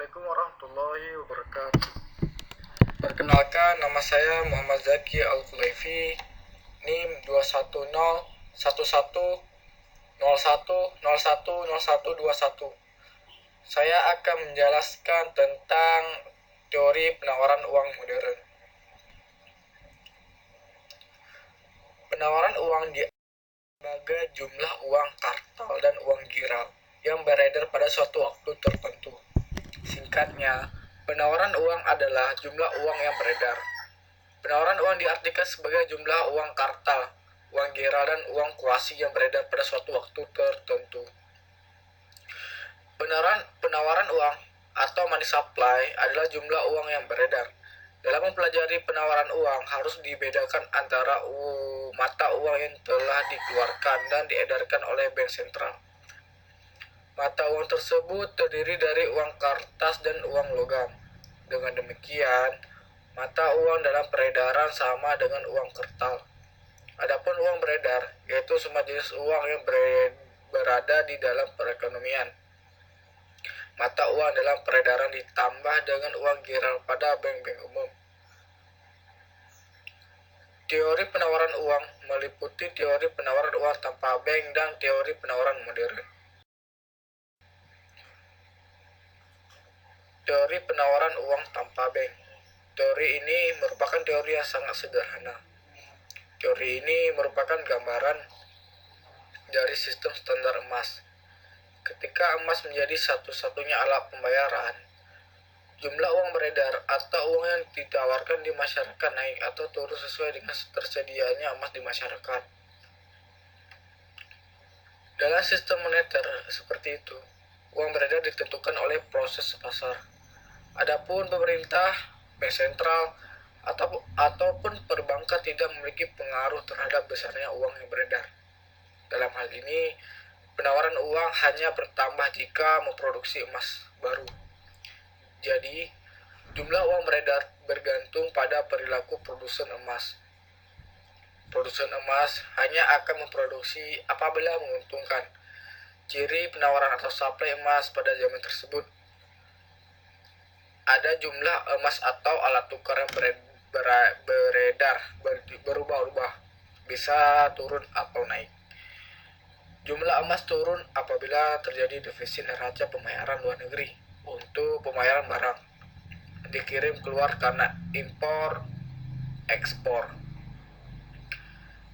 Assalamualaikum warahmatullahi wabarakatuh. Perkenalkan, nama saya Muhammad Zaki Al-Khulaifi, NIM 2101101010121. Saya akan menjelaskan tentang teori penawaran uang modern. Penawaran uang sebagai jumlah uang kartal dan uang giral yang beredar pada suatu waktu tertentu. Singkatnya, penawaran uang adalah jumlah uang yang beredar. Penawaran uang diartikan sebagai jumlah uang kartal, uang giral, dan uang kuasi yang beredar pada suatu waktu tertentu. Penawaran uang atau money supply adalah jumlah uang yang beredar. Dalam mempelajari penawaran uang, harus dibedakan antara mata uang yang telah dikeluarkan dan diedarkan oleh bank sentral. Mata uang tersebut terdiri dari uang kertas dan uang logam. Dengan demikian, mata uang dalam peredaran sama dengan uang kertas. Adapun uang beredar, yaitu semua jenis uang yang berada di dalam perekonomian. Mata uang dalam peredaran ditambah dengan uang giral pada bank-bank umum. Teori penawaran uang meliputi teori penawaran uang tanpa bank dan teori penawaran modern. Teori penawaran uang tanpa bank. Teori ini merupakan teori yang sangat sederhana. Teori ini merupakan gambaran dari sistem standar emas. Ketika emas menjadi satu-satunya alat pembayaran, jumlah uang beredar atau uang yang ditawarkan di masyarakat naik atau turun sesuai dengan tersedianya emas di masyarakat. Dalam sistem moneter seperti itu, uang beredar ditentukan oleh proses pasar. Adapun pemerintah, bank sentral, ataupun perbankan tidak memiliki pengaruh terhadap besarnya uang yang beredar. Dalam hal ini, penawaran uang hanya bertambah jika memproduksi emas baru. Jadi, jumlah uang beredar bergantung pada perilaku produsen emas. Produsen emas hanya akan memproduksi apabila menguntungkan. Ciri penawaran atau supply emas pada zaman tersebut, ada jumlah emas atau alat tukar yang beredar berubah-ubah, bisa turun atau naik. Jumlah emas turun apabila terjadi defisit neraca pembayaran luar negeri untuk pembayaran barang dikirim keluar karena impor ekspor.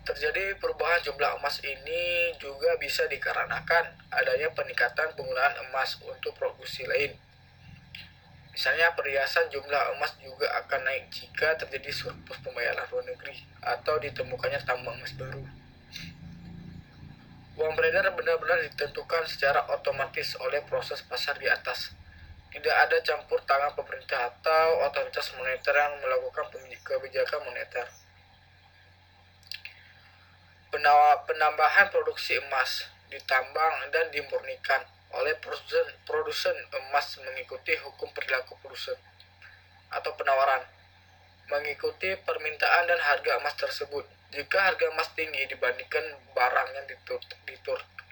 Terjadi perubahan jumlah emas ini juga bisa dikarenakan adanya peningkatan penggunaan emas untuk produksi lain. Misalnya perhiasan jumlah emas juga akan naik jika terjadi surplus pembayaran luar negeri atau ditemukannya tambang emas baru. Uang beredar benar-benar ditentukan secara otomatis oleh proses pasar di atas. Tidak ada campur tangan pemerintah atau otoritas moneter yang melakukan kebijakan moneter. Penambahan produksi emas ditambang dan dimurnikan oleh produsen emas mengikuti hukum perilaku produsen atau penawaran, mengikuti permintaan dan harga emas tersebut. Jika harga emas tinggi dibandingkan barang yang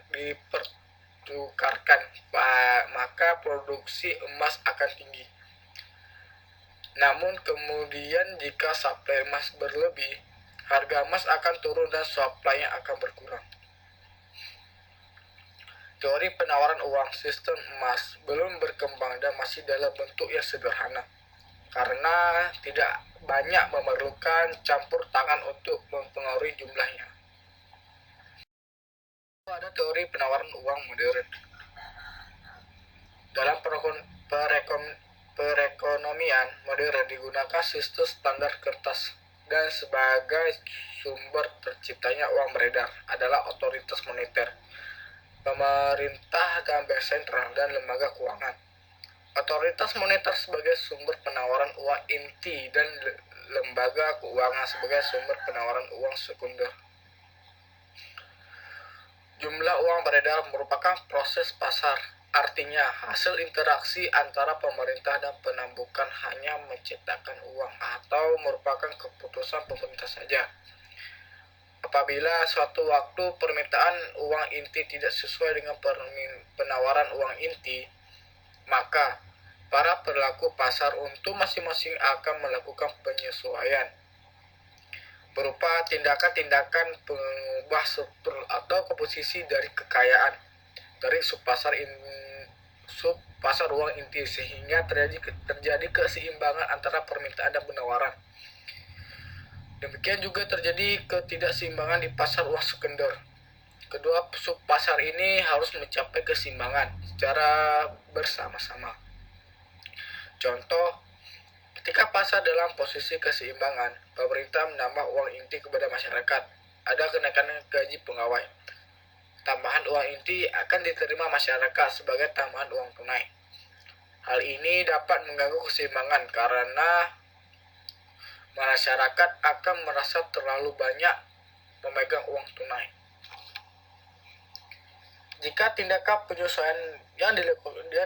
dipertukarkan, maka produksi emas akan tinggi. Namun kemudian jika supply emas berlebih, harga emas akan turun dan supply-nya akan berkurang. Teori penawaran uang sistem emas belum berkembang dan masih dalam bentuk yang sederhana, karena tidak banyak memerlukan campur tangan untuk mempengaruhi jumlahnya. Ada teori penawaran uang modern. Dalam perekonomian modern digunakan sistem standar kertas, dan sebagai sumber terciptanya uang beredar adalah otoritas moneter, pemerintah dan bank sentral, dan lembaga keuangan. Otoritas moneter sebagai sumber penawaran uang inti dan lembaga keuangan sebagai sumber penawaran uang sekunder. Jumlah uang beredar merupakan proses pasar, artinya hasil interaksi antara pemerintah dan penambukan hanya menciptakan uang atau merupakan keputusan pemerintah saja. Apabila suatu waktu permintaan uang inti tidak sesuai dengan penawaran uang inti, maka para pelaku pasar untuk masing-masing akan melakukan penyesuaian berupa tindakan-tindakan pengubah struktur atau komposisi dari kekayaan dari subpasar uang inti sehingga terjadi keseimbangan antara permintaan dan penawaran. Demikian juga terjadi ketidakseimbangan di pasar uang sekunder. Kedua subpasar ini harus mencapai keseimbangan secara bersama-sama. Contoh, ketika pasar dalam posisi keseimbangan, pemerintah menambah uang inti kepada masyarakat. Ada kenaikan gaji pegawai. Tambahan uang inti akan diterima masyarakat sebagai tambahan uang tunai. Hal ini dapat mengganggu keseimbangan karena masyarakat akan merasa terlalu banyak memegang uang tunai. Jika tindakan penyesuaian yang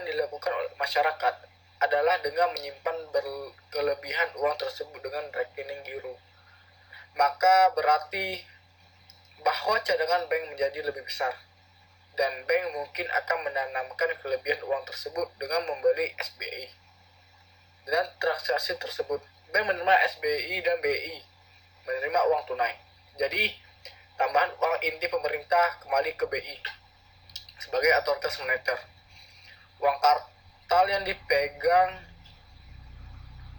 dilakukan oleh masyarakat adalah dengan menyimpan berkelebihan uang tersebut dengan rekening giro, maka berarti bahwa cadangan bank menjadi lebih besar, dan bank mungkin akan menanamkan kelebihan uang tersebut dengan membeli SBI. Dan transaksi tersebut, bank menerima SBI dan BI menerima uang tunai. Jadi, tambahan uang inti pemerintah kembali ke BI sebagai otoritas moneter. Uang kartal yang dipegang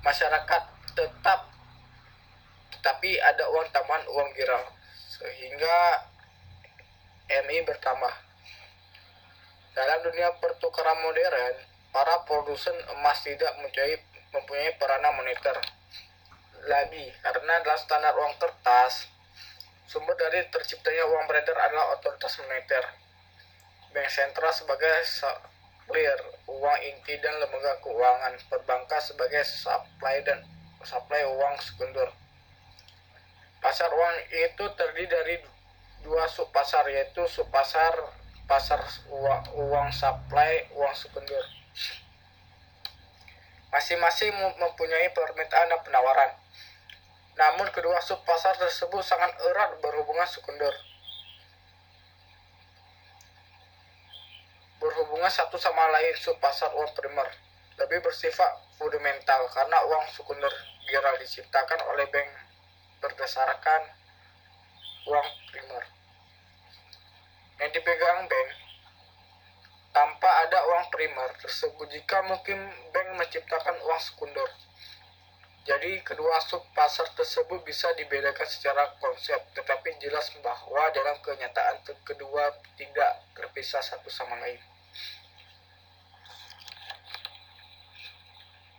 masyarakat tetapi ada uang tambahan uang giral sehingga MI bertambah. Dalam dunia pertukaran modern, para produsen emas tidak mempunyai peranan moneter lagi karena dalam standar uang kertas, sumber dari terciptanya uang beredar adalah otoritas moneter. Bank sentral sebagai supplier uang inti dan lembaga keuangan perbankan sebagai supply uang sekunder. Pasar uang itu terdiri dari dua subpasar, yaitu subpasar pasar uang supply uang sekunder. Masing-masing mempunyai permintaan dan penawaran. Namun kedua subpasar tersebut sangat erat berhubungan sekunder. Berhubungan satu sama lain. Subpasar uang primer lebih bersifat fundamental karena uang sekunder giral diciptakan oleh bank berdasarkan uang primer yang dipegang bank. Tanpa ada uang primer tersebut, jika mungkin bank menciptakan uang sekunder. Jadi kedua subpasar tersebut bisa dibedakan secara konsep, tetapi jelas bahwa dalam kenyataan kedua tidak terpisah satu sama lain.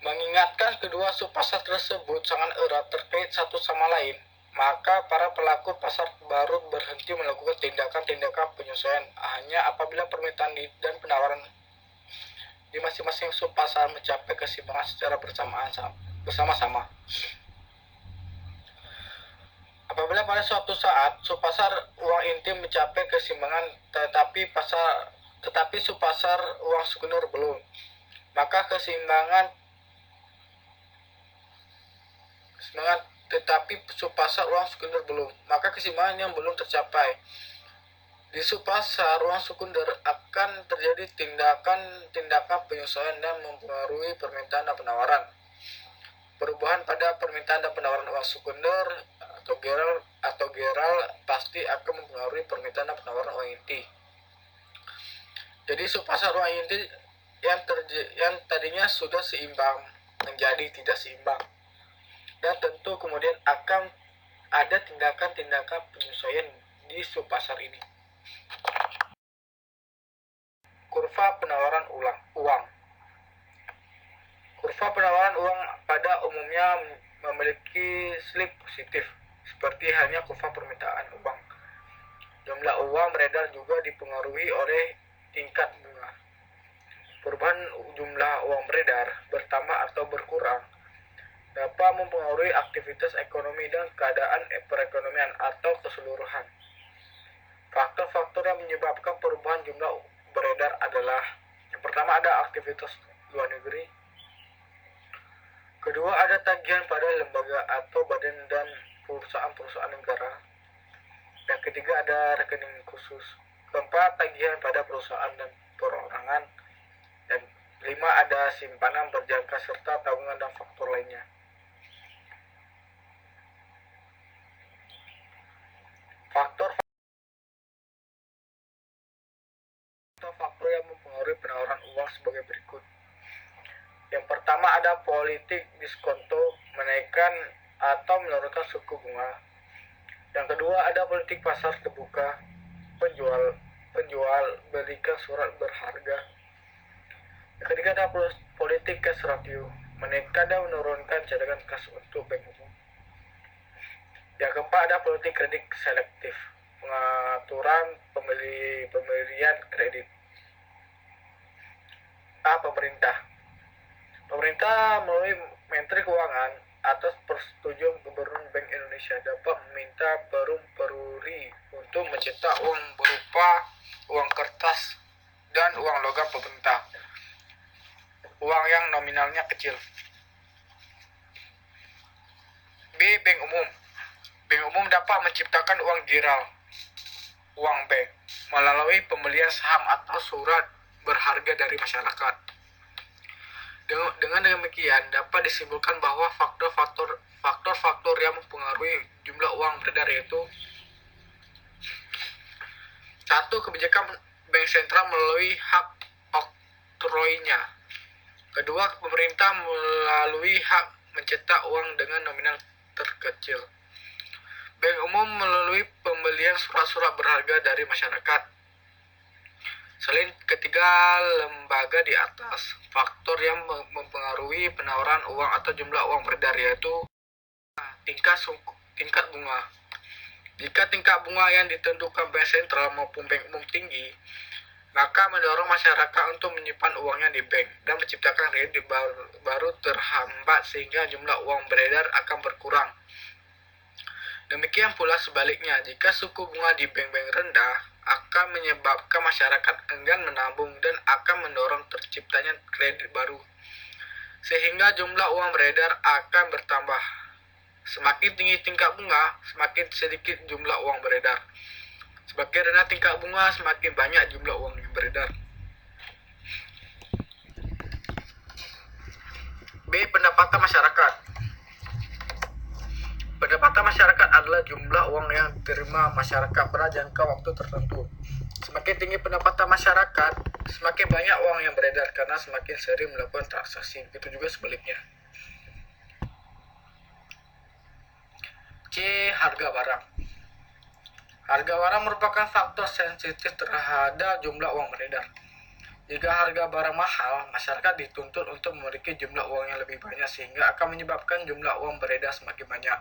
Mengingatkan kedua subpasar tersebut sangat erat terkait satu sama lain, maka para pelaku pasar baru berhenti melakukan tindakan-tindakan penyesuaian hanya apabila permintaan dan penawaran di masing-masing subpasar mencapai keseimbangan secara bersama-sama. Apabila pada suatu saat subpasar uang inti mencapai keseimbangan tetapi subpasar uang sekunder belum, maka keseimbangan yang belum tercapai. Di subpasar uang sekunder akan terjadi tindakan penyesuaian dan mempengaruhi permintaan dan penawaran. Perubahan pada permintaan dan penawaran uang sekunder atau geral pasti akan mempengaruhi permintaan dan penawaran uang inti. Jadi subpasar uang inti yang tadinya sudah seimbang menjadi tidak seimbang. Dan tentu kemudian akan ada tindakan-tindakan penyesuaian di subpasar ini. Kurva penawaran uang. Kurva penawaran uang pada umumnya memiliki slip positif, seperti halnya kurva permintaan uang. Jumlah uang beredar juga dipengaruhi oleh tingkat bunga. Perubahan jumlah uang beredar bertambah atau berkurang dapat mempengaruhi aktivitas ekonomi dan keadaan perekonomian atau keseluruhan. Faktor-faktor yang menyebabkan perubahan jumlah beredar adalah: yang pertama ada aktivitas luar negeri, kedua ada tagihan pada lembaga atau badan dan perusahaan negara, dan ketiga ada rekening khusus, keempat tagihan pada perusahaan dan perorangan, dan 5. Ada simpanan berjangka serta tabungan dan faktor lainnya. Faktor yang mempengaruhi penawaran uang sebagai berikut. Yang pertama ada politik diskonto, menaikkan atau menurunkan suku bunga. Yang kedua ada politik pasar terbuka, penjual belikan surat berharga. Yang ketiga ada politik cash ratio, menaikkan dan menurunkan cadangan kas untuk bank umum. Yang keempat ada politik kredit selektif, pengaturan pemberian kredit. Pemerintah melalui Menteri Keuangan atas persetujuan Gubernur Bank Indonesia dapat meminta perum peruri untuk mencetak uang berupa uang kertas dan uang logam pemerintah, uang yang nominalnya kecil. B. Bank umum. Bank umum dapat menciptakan uang giral, uang bank, melalui pembelian saham atau surat berharga dari masyarakat. Dengan demikian, dapat disimpulkan bahwa faktor-faktor yang mempengaruhi jumlah uang beredar yaitu: 1. Kebijakan bank sentral melalui hak oktroinya. Kedua, pemerintah melalui hak mencetak uang dengan nominal terkecil. Bank umum melalui pembelian surat-surat berharga dari masyarakat. Selain ketiga lembaga di atas, faktor yang mempengaruhi penawaran uang atau jumlah uang beredar yaitu tingkat bunga. Jika tingkat bunga yang ditentukan bank sentral maupun bank umum tinggi, maka mendorong masyarakat untuk menyimpan uangnya di bank dan menciptakan kredit baru terhambat sehingga jumlah uang beredar akan berkurang. Demikian pula sebaliknya, jika suku bunga di bank-bank rendah akan menyebabkan masyarakat enggan menabung dan akan mendorong terciptanya kredit baru, sehingga jumlah uang beredar akan bertambah. Semakin tinggi tingkat bunga, semakin sedikit jumlah uang beredar. Semakin rendah tingkat bunga, semakin banyak jumlah uang yang beredar. B. Pendapatan masyarakat. Pendapatan masyarakat adalah jumlah uang yang diterima masyarakat pada jangka waktu tertentu. Semakin tinggi pendapatan masyarakat, semakin banyak uang yang beredar karena semakin sering melakukan transaksi. Begitu juga sebaliknya. C. Harga barang. Harga barang merupakan faktor sensitif terhadap jumlah uang beredar. Jika harga barang mahal, masyarakat dituntut untuk memiliki jumlah uang yang lebih banyak sehingga akan menyebabkan jumlah uang beredar semakin banyak.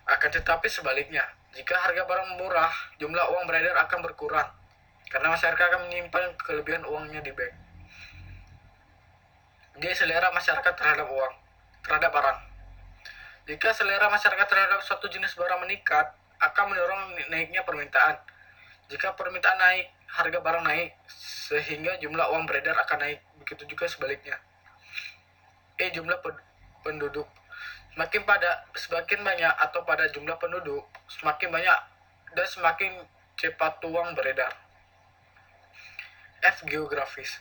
Akan tetapi sebaliknya, jika harga barang murah, jumlah uang beredar akan berkurang karena masyarakat akan menyimpan kelebihan uangnya di bank. Dia selera masyarakat terhadap barang. Jika selera masyarakat terhadap suatu jenis barang meningkat, akan mendorong naiknya permintaan. Jika permintaan naik, harga barang naik, sehingga jumlah uang beredar akan naik. Begitu juga sebaliknya. Jumlah penduduk. Semakin banyak atau pada jumlah penduduk, semakin banyak dan semakin cepat uang beredar. F. Geografis.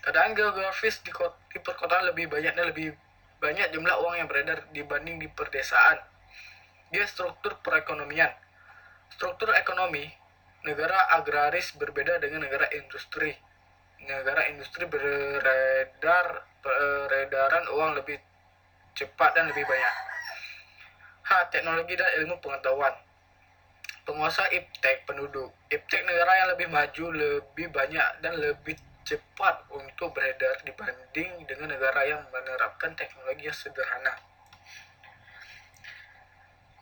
Keadaan geografis di perkotaan lebih banyak dan lebih banyak jumlah uang yang beredar dibanding di perdesaan. Dia struktur perekonomian. Struktur ekonomi negara agraris berbeda dengan negara industri. Negara industri peredaran uang lebih cepat dan lebih banyak. Teknologi dan ilmu pengetahuan. Penguasa iptek penduduk. Iptek negara yang lebih maju, lebih banyak dan lebih cepat untuk beredar dibanding dengan negara yang menerapkan teknologi yang sederhana.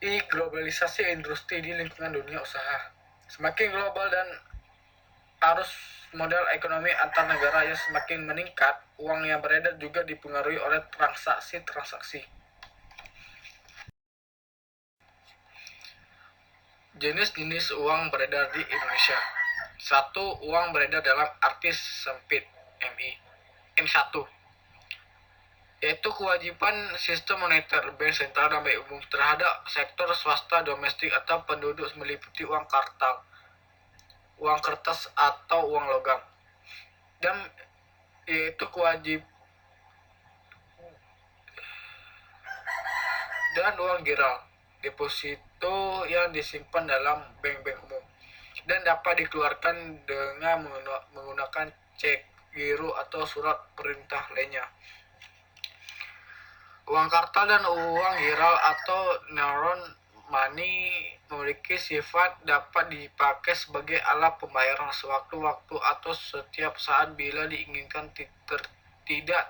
Globalisasi industri di lingkungan dunia usaha. Semakin global dan arus modal ekonomi antar negara yang semakin meningkat, uang yang beredar juga dipengaruhi oleh transaksi-transaksi. Jenis-jenis uang beredar di Indonesia. 1. Uang beredar dalam arti sempit, M1, yaitu kewajiban sistem moneter bank sentral dan bank umum terhadap sektor swasta domestik atau penduduk meliputi uang kartal, uang kertas atau uang logam. Dan yaitu kewajib dan uang giral deposito yang disimpan dalam bank-bank umum dan dapat dikeluarkan dengan menggunakan cek, giro, atau surat perintah lainnya. Uang kartal dan uang giral atau neuron money memiliki sifat dapat dipakai sebagai alat pembayaran sewaktu-waktu atau setiap saat bila diinginkan tidak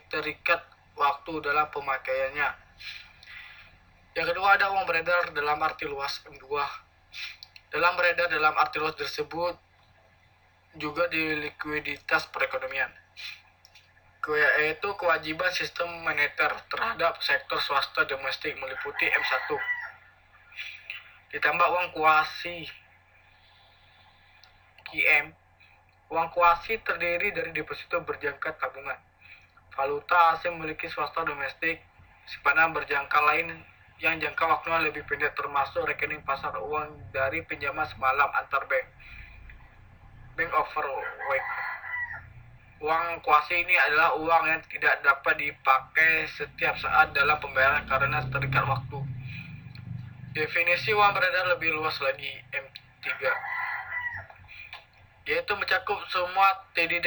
terikat waktu dalam pemakaiannya. Yang kedua ada uang beredar dalam arti luas M2. Dalam beredar dalam arti luas tersebut juga di likuiditas perekonomian, yaitu kewajiban sistem moneter terhadap sektor swasta domestik meliputi M1. Ditambah uang kuasi QM. Uang kuasi terdiri dari deposito berjangka tabungan, valuta asing memiliki swasta domestik, simpanan berjangka lain yang jangka waktunya lebih pendek termasuk rekening pasar uang dari pinjaman semalam antar bank, bank overweight. Uang kuasi ini adalah uang yang tidak dapat dipakai setiap saat dalam pembayaran karena terikat waktu. Definisi uang beredar lebih luas lagi, M3, yaitu mencakup semua TDD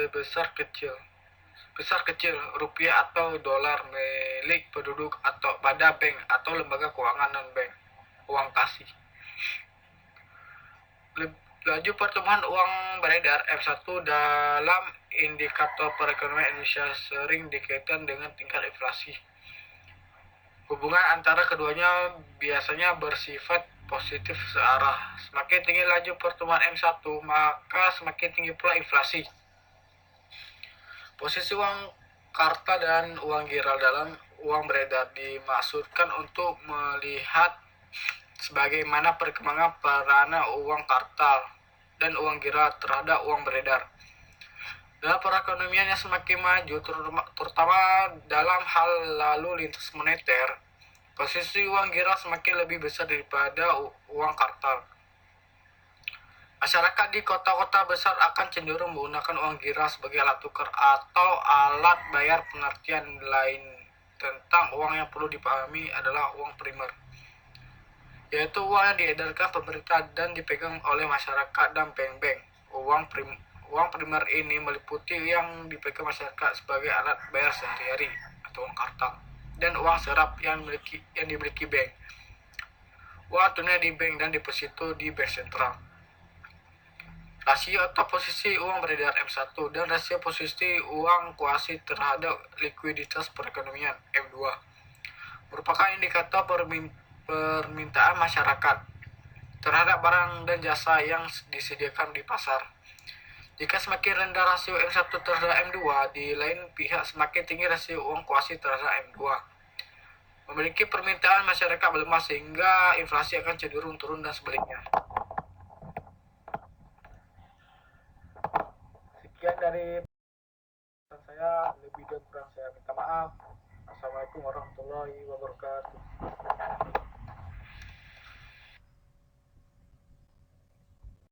besar kecil rupiah atau dolar milik penduduk atau pada bank atau lembaga keuangan non-bank. Uang kasih. Laju pertumbuhan uang beredar M1 dalam indikator perekonomian Indonesia sering dikaitkan dengan tingkat inflasi. Hubungan antara keduanya biasanya bersifat positif searah. Semakin tinggi laju pertumbuhan M1, maka semakin tinggi pula inflasi. Posisi uang kartal dan uang giral dalam uang beredar dimaksudkan untuk melihat sebagaimana perkembangan peranan uang kartal dan uang giral terhadap uang beredar. Dalam perekonomian yang semakin maju, terutama dalam hal lalu lintas moneter, posisi uang giral semakin lebih besar daripada uang kartal. Masyarakat di kota-kota besar akan cenderung menggunakan uang giral sebagai alat tukar atau alat bayar. Pengertian lain tentang uang yang perlu dipahami adalah uang primer, yaitu uang yang diedarkan pemerintah dan dipegang oleh masyarakat dan bank-bank. Uang primer ini meliputi yang dipegang masyarakat sebagai alat bayar sehari-hari atau uang kartal, dan uang serap yang dimiliki bank, uang tunai di bank dan deposito di bank sentral. Rasio atau posisi uang beredar M1 dan rasio posisi uang kuasi terhadap likuiditas perekonomian M2 merupakan indikator permintaan masyarakat terhadap barang dan jasa yang disediakan di pasar. Jika semakin rendah rasio M1 terhadap M2, di lain pihak semakin tinggi rasio uang kuasi terhadap M2. Memiliki permintaan masyarakat melemah sehingga inflasi akan cenderung turun dan sebaliknya. Sekian dari saya, lebih dan kurang saya minta maaf. Assalamualaikum warahmatullahi wabarakatuh.